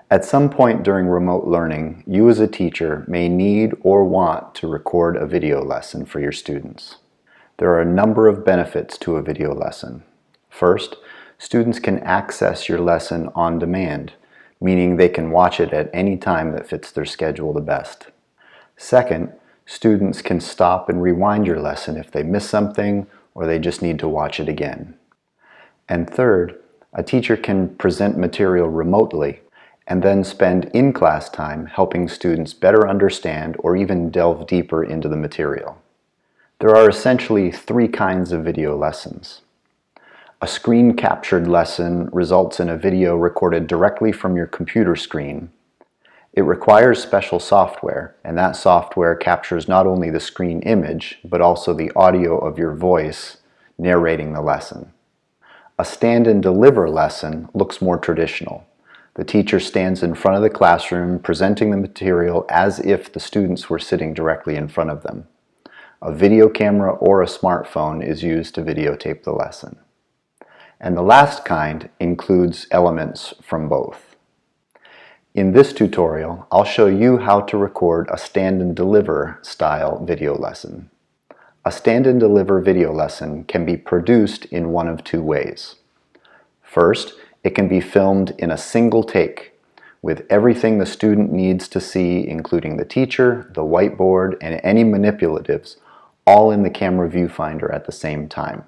At some point during remote learning, you as a teacher may need or want to record a video lesson for your students. There are a number of benefits to a video lesson. First, students can access your lesson on demand, meaning they can watch it at any time that fits their schedule the best. Second, students can stop and rewind your lesson if they miss something or they just need to watch it again. And third, a teacher can present material remotely and then spend in-class time helping students better understand or even delve deeper into the material. There are essentially three kinds of video lessons. A screen-captured lesson results in a video recorded directly from your computer screen. It requires special software, and that software captures not only the screen image, but also the audio of your voice narrating the lesson. A stand and deliver lesson looks more traditional. The teacher stands in front of the classroom presenting the material as if the students were sitting directly in front of them. A video camera or a smartphone is used to videotape the lesson. And the last kind includes elements from both. In this tutorial, I'll show you how to record a stand and deliver style video lesson. A stand and deliver video lesson can be produced in one of two ways. First, it can be filmed in a single take, with everything the student needs to see, including the teacher, the whiteboard, and any manipulatives, all in the camera viewfinder at the same time.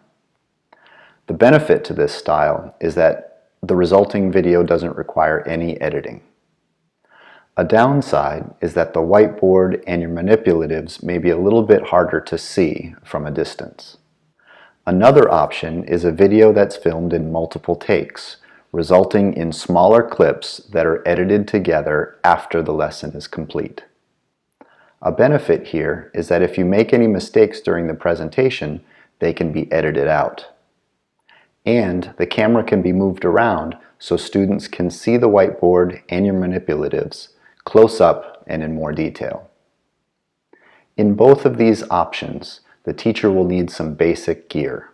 The benefit to this style is that the resulting video doesn't require any editing. A downside is that the whiteboard and your manipulatives may be a little bit harder to see from a distance. Another option is a video that's filmed in multiple takes, resulting in smaller clips that are edited together after the lesson is complete. A benefit here is that if you make any mistakes during the presentation, they can be edited out. And the camera can be moved around so students can see the whiteboard and your manipulatives close up and in more detail. In both of these options, the teacher will need some basic gear.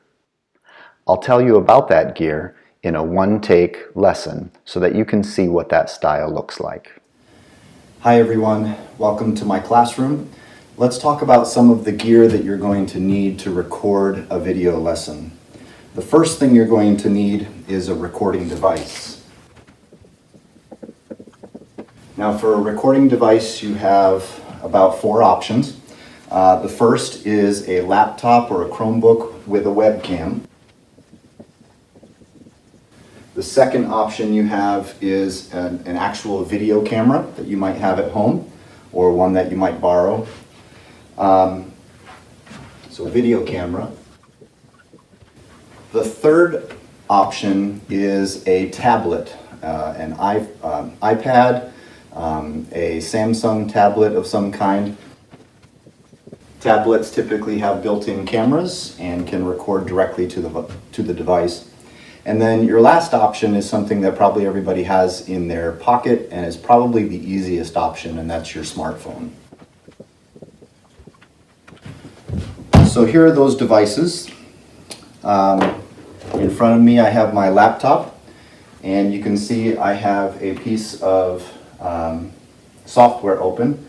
I'll tell you about that gear in a one-take lesson so that you can see what that style looks like. Hi everyone, welcome to my classroom. Let's talk about some of the gear that you're going to need to record a video lesson. The first thing you're going to need is a recording device. Now for a recording device you have about four options. The first is a laptop or a Chromebook with a webcam. The second option you have is an actual video camera that you might have at home or one that you might borrow. So video camera. The third option is a tablet, an iPad, a Samsung tablet of some kind. Tablets typically have built-in cameras and can record directly to the device. And then your last option is something that probably everybody has in their pocket and is probably the easiest option, and that's your smartphone. So here are those devices. In front of me I have my laptop, and you can see I have a piece of software open.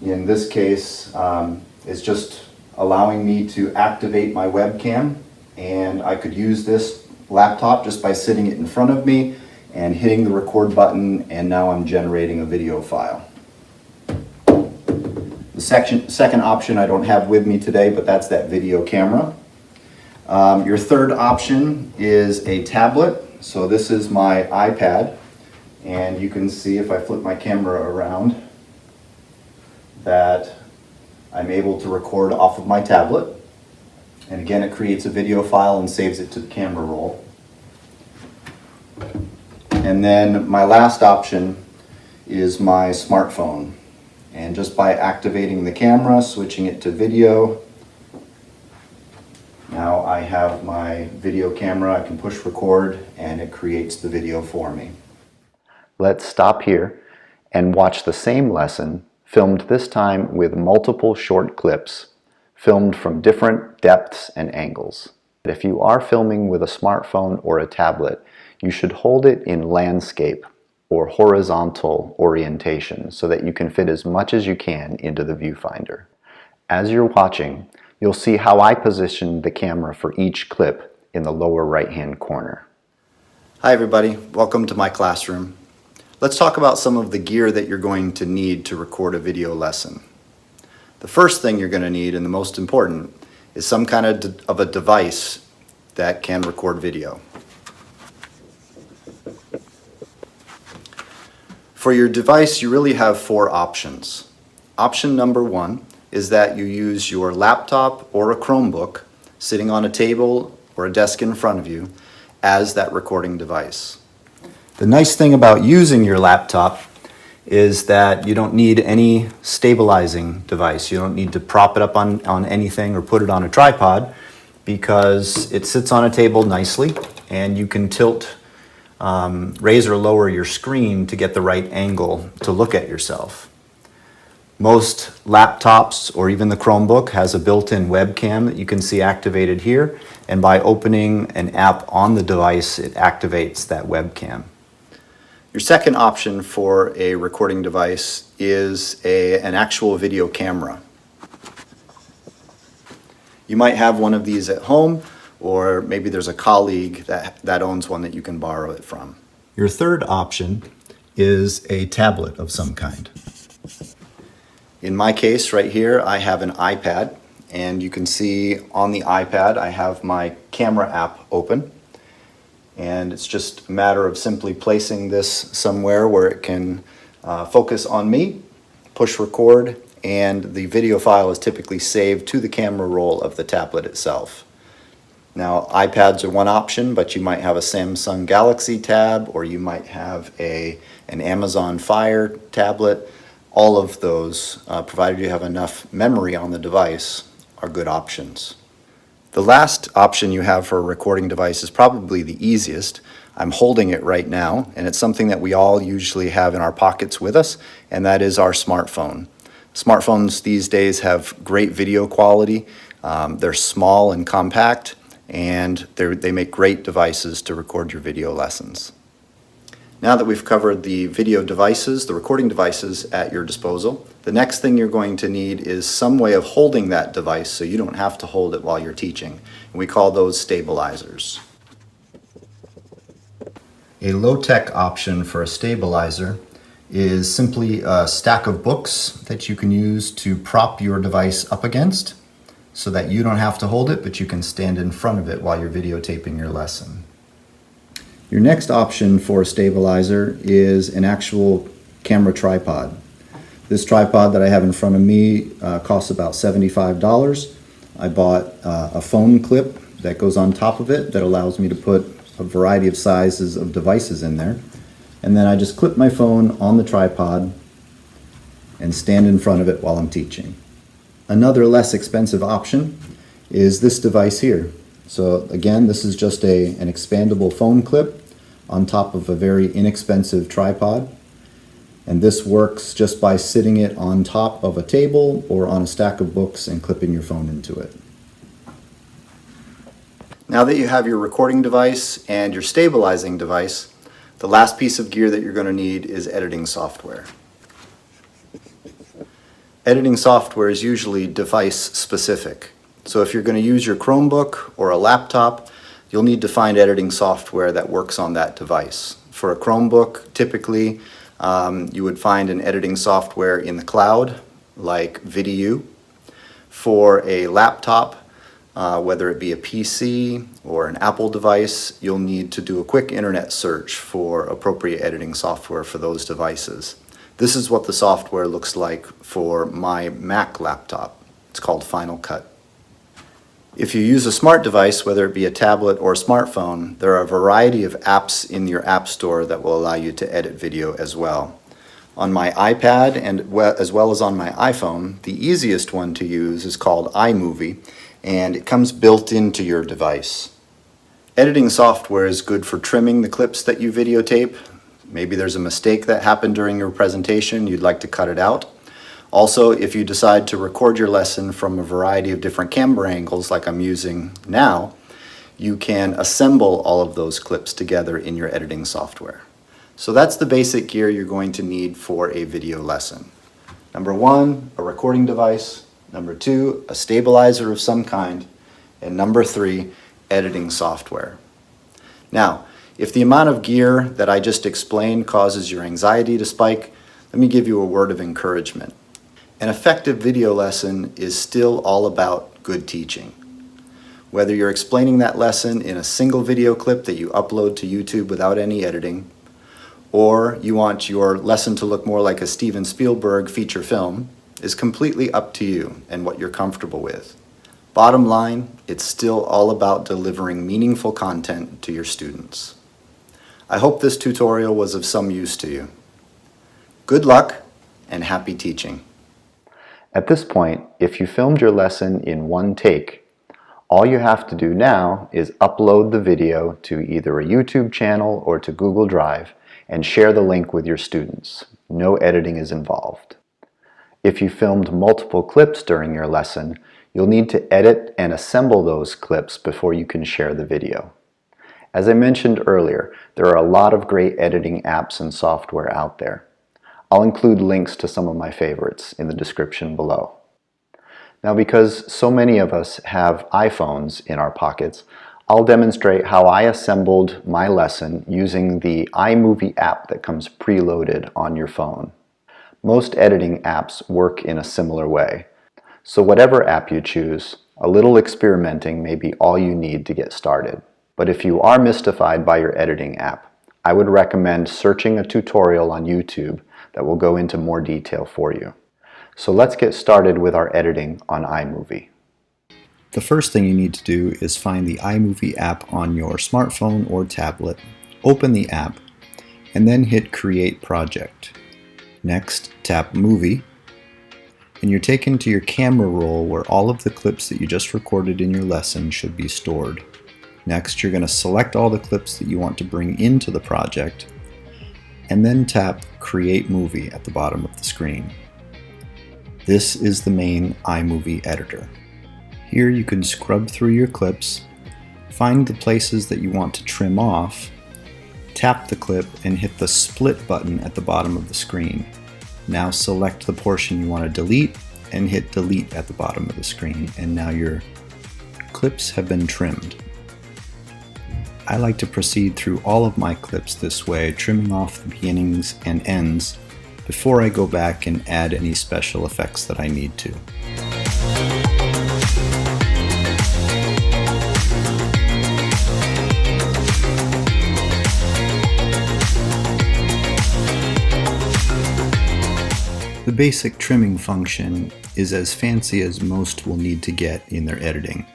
In this case, it's just allowing me to activate my webcam, and I could use this laptop just by sitting it in front of me and hitting the record button, and now I'm generating a video file. The second option I don't have with me today, but that's that video camera. Your third option is a tablet. So this is my iPad, and you can see if I flip my camera around that I'm able to record off of my tablet. And again, it creates a video file and saves it to the camera roll. And then my last option is my smartphone. And just by activating the camera, switching it to video, now I have my video camera. I can push record and it creates the video for me. Let's stop here and watch the same lesson, filmed this time with multiple short clips, filmed from different depths and angles. If you are filming with a smartphone or a tablet, you should hold it in landscape or horizontal orientation so that you can fit as much as you can into the viewfinder. As you're watching, you'll see how I positioned the camera for each clip in the lower right-hand corner. Hi everybody, welcome to my classroom. Let's talk about some of the gear that you're going to need to record a video lesson. The first thing you're going to need, and the most important, is some kind of a device that can record video. For your device, you really have 4 options. Option number 1 is that you use your laptop or a Chromebook sitting on a table or a desk in front of you as that recording device. The nice thing about using your laptop is that you don't need any stabilizing device. You don't need to prop it up on anything or put it on a tripod, because it sits on a table nicely and you can tilt, raise or lower your screen to get the right angle to look at yourself. Most laptops or even the Chromebook has a built-in webcam that you can see activated here, and by opening an app on the device, it activates that webcam. Your second option for a recording device is an actual video camera. You might have one of these at home, or maybe there's a colleague that owns one that you can borrow it from. Your third option is a tablet of some kind. In my case right here, I have an iPad, and you can see on the iPad I have my camera app open, and it's just a matter of simply placing this somewhere where it can focus on me, push record, and the video file is typically saved to the camera roll of the tablet itself. Now, iPads are one option, but you might have a Samsung Galaxy Tab, or you might have an Amazon Fire tablet. All of those, provided you have enough memory on the device, are good options. The last option you have for a recording device is probably the easiest. I'm holding it right now, and it's something that we all usually have in our pockets with us, and that is our smartphone. Smartphones these days have great video quality. They're small and compact, and they make great devices to record your video lessons. Now that we've covered the video devices, the recording devices at your disposal, the next thing you're going to need is some way of holding that device so you don't have to hold it while you're teaching. And we call those stabilizers. A low-tech option for a stabilizer is simply a stack of books that you can use to prop your device up against so that you don't have to hold it, but you can stand in front of it while you're videotaping your lesson. Your next option for a stabilizer is an actual camera tripod. This tripod that I have in front of me costs about $75. I bought a phone clip that goes on top of it that allows me to put a variety of sizes of devices in there. And then I just clip my phone on the tripod and stand in front of it while I'm teaching. Another less expensive option is this device here. So again, this is just an expandable phone clip on top of a very inexpensive tripod. And this works just by sitting it on top of a table or on a stack of books and clipping your phone into it. Now that you have your recording device and your stabilizing device, the last piece of gear that you're going to need is editing software. Editing software is usually device specific. So if you're going to use your Chromebook or a laptop, you'll need to find editing software that works on that device. For a Chromebook, typically you would find an editing software in the cloud, like Videu. For a laptop, whether it be a PC or an Apple device, you'll need to do a quick internet search for appropriate editing software for those devices. This is what the software looks like for my Mac laptop. It's called Final Cut. If you use a smart device, whether it be a tablet or a smartphone, there are a variety of apps in your app store that will allow you to edit video as well. On my iPad and as well as on my iPhone, the easiest one to use is called iMovie, and it comes built into your device. Editing software is good for trimming the clips that you videotape. Maybe there's a mistake that happened during your presentation, you'd like to cut it out. Also, if you decide to record your lesson from a variety of different camera angles like I'm using now, you can assemble all of those clips together in your editing software. So that's the basic gear you're going to need for a video lesson. Number 1, a recording device. Number 2, a stabilizer of some kind. And number 3, editing software. Now, if the amount of gear that I just explained causes your anxiety to spike, let me give you a word of encouragement. An effective video lesson is still all about good teaching. Whether you're explaining that lesson in a single video clip that you upload to YouTube without any editing, or you want your lesson to look more like a Steven Spielberg feature film, is completely up to you and what you're comfortable with. Bottom line, it's still all about delivering meaningful content to your students. I hope this tutorial was of some use to you. Good luck and happy teaching. At this point, if you filmed your lesson in one take, all you have to do now is upload the video to either a YouTube channel or to Google Drive and share the link with your students. No editing is involved. If you filmed multiple clips during your lesson, you'll need to edit and assemble those clips before you can share the video. As I mentioned earlier, there are a lot of great editing apps and software out there. I'll include links to some of my favorites in the description below. Now, because so many of us have iPhones in our pockets, I'll demonstrate how I assembled my lesson using the iMovie app that comes preloaded on your phone. Most editing apps work in a similar way. So whatever app you choose, a little experimenting may be all you need to get started. But if you are mystified by your editing app, I would recommend searching a tutorial on YouTube that will go into more detail for you. So let's get started with our editing on iMovie. The first thing you need to do is find the iMovie app on your smartphone or tablet, open the app, and then hit Create Project. Next, tap Movie, and you're taken to your camera roll where all of the clips that you just recorded in your lesson should be stored. Next, you're going to select all the clips that you want to bring into the project, and then tap Create Movie at the bottom of the screen. This is the main iMovie editor. Here you can scrub through your clips, find the places that you want to trim off, tap the clip and hit the split button at the bottom of the screen. Now select the portion you want to delete and hit delete at the bottom of the screen, and now your clips have been trimmed. I like to proceed through all of my clips this way, trimming off the beginnings and ends before I go back and add any special effects that I need to. The basic trimming function is as fancy as most will need to get in their editing.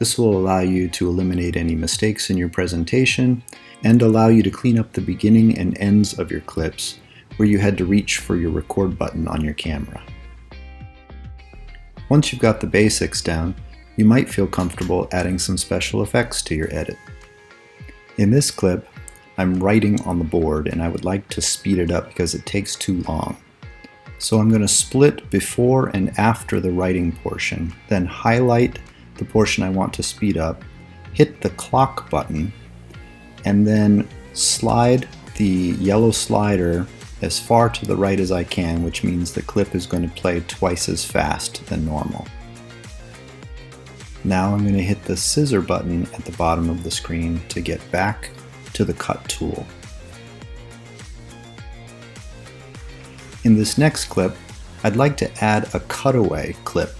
This will allow you to eliminate any mistakes in your presentation and allow you to clean up the beginning and ends of your clips where you had to reach for your record button on your camera. Once you've got the basics down, you might feel comfortable adding some special effects to your edit. In this clip, I'm writing on the board and I would like to speed it up because it takes too long. So I'm going to split before and after the writing portion, then highlight the portion I want to speed up, hit the clock button, and then slide the yellow slider as far to the right as I can, which means the clip is going to play twice as fast than normal. Now I'm going to hit the scissor button at the bottom of the screen to get back to the cut tool. In this next clip, I'd like to add a cutaway clip.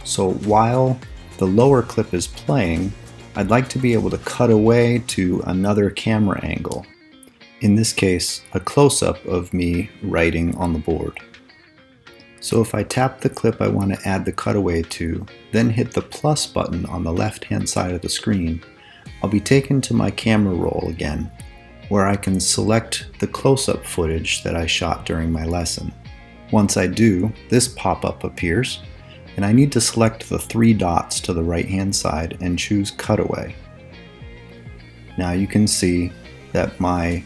So while the lower clip is playing, I'd like to be able to cut away to another camera angle. In this case, a close-up of me writing on the board. So if I tap the clip I want to add the cutaway to, then hit the plus button on the left-hand side of the screen, I'll be taken to my camera roll again, where I can select the close-up footage that I shot during my lesson. Once I do, this pop-up appears, and I need to select the 3 dots to the right-hand side and choose Cutaway. Now you can see that my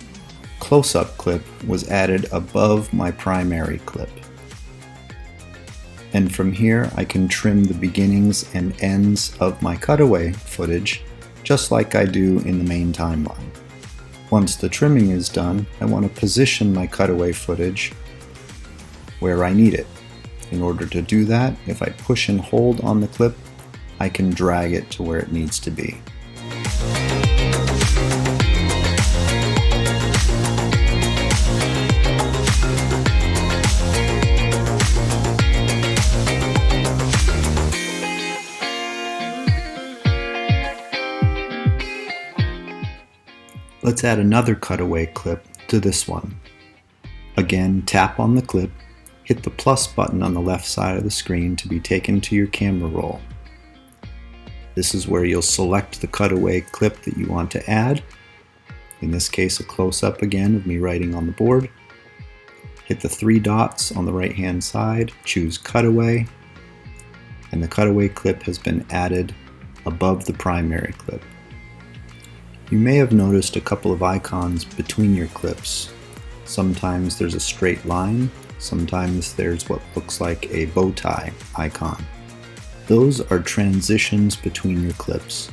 close-up clip was added above my primary clip. And from here I can trim the beginnings and ends of my cutaway footage just like I do in the main timeline. Once the trimming is done, I want to position my cutaway footage where I need it. In order to do that, if I push and hold on the clip, I can drag it to where it needs to be. Let's add another cutaway clip to this one. Again, tap on the clip, hit the plus button on the left side of the screen to be taken to your camera roll. This is where you'll select the cutaway clip that you want to add. In this case, a close-up again of me writing on the board. Hit the three dots on the right-hand side, choose cutaway, and the cutaway clip has been added above the primary clip. You may have noticed a couple of icons between your clips. Sometimes there's a straight line, sometimes there's what looks like a bow tie icon. Those are transitions between your clips.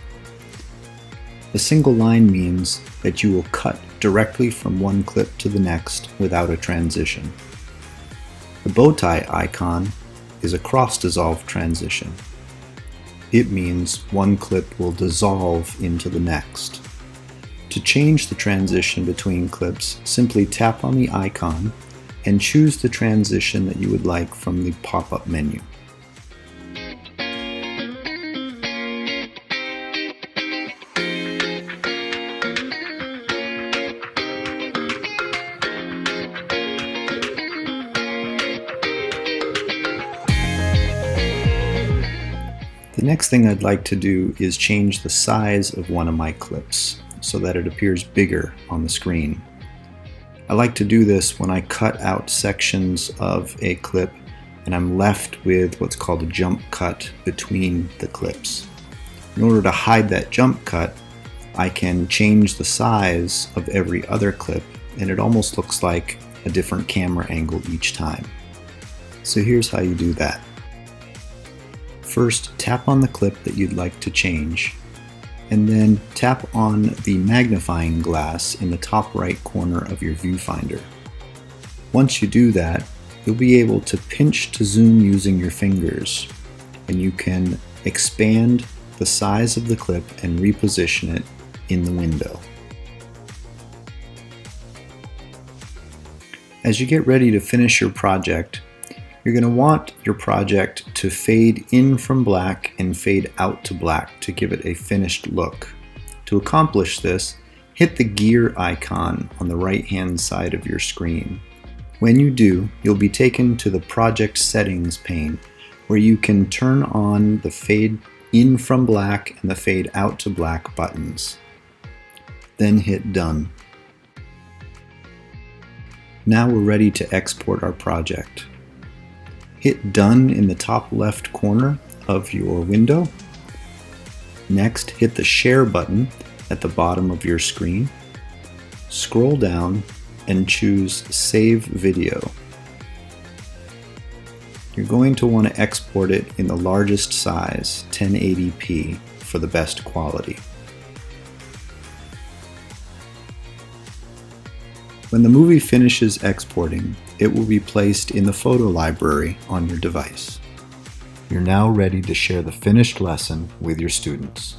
A single line means that you will cut directly from one clip to the next without a transition. The bow tie icon is a cross-dissolve transition. It means one clip will dissolve into the next. To change the transition between clips, simply tap on the icon and choose the transition that you would like from the pop-up menu. The next thing I'd like to do is change the size of one of my clips so that it appears bigger on the screen. I like to do this when I cut out sections of a clip and I'm left with what's called a jump cut between the clips. In order to hide that jump cut, I can change the size of every other clip and it almost looks like a different camera angle each time. So here's how you do that. First, tap on the clip that you'd like to change, and then tap on the magnifying glass in the top right corner of your viewfinder. Once you do that, you'll be able to pinch to zoom using your fingers, and you can expand the size of the clip and reposition it in the window. As you get ready to finish your project, you're going to want your project to fade in from black and fade out to black to give it a finished look. To accomplish this, hit the gear icon on the right-hand side of your screen. When you do, you'll be taken to the project settings pane where you can turn on the fade in from black and the fade out to black buttons. Then hit done. Now we're ready to export our project. Hit done in the top left corner of your window. Next, hit the share button at the bottom of your screen. Scroll down and choose save video. You're going to want to export it in the largest size, 1080p, for the best quality. When the movie finishes exporting, it will be placed in the photo library on your device. You're now ready to share the finished lesson with your students.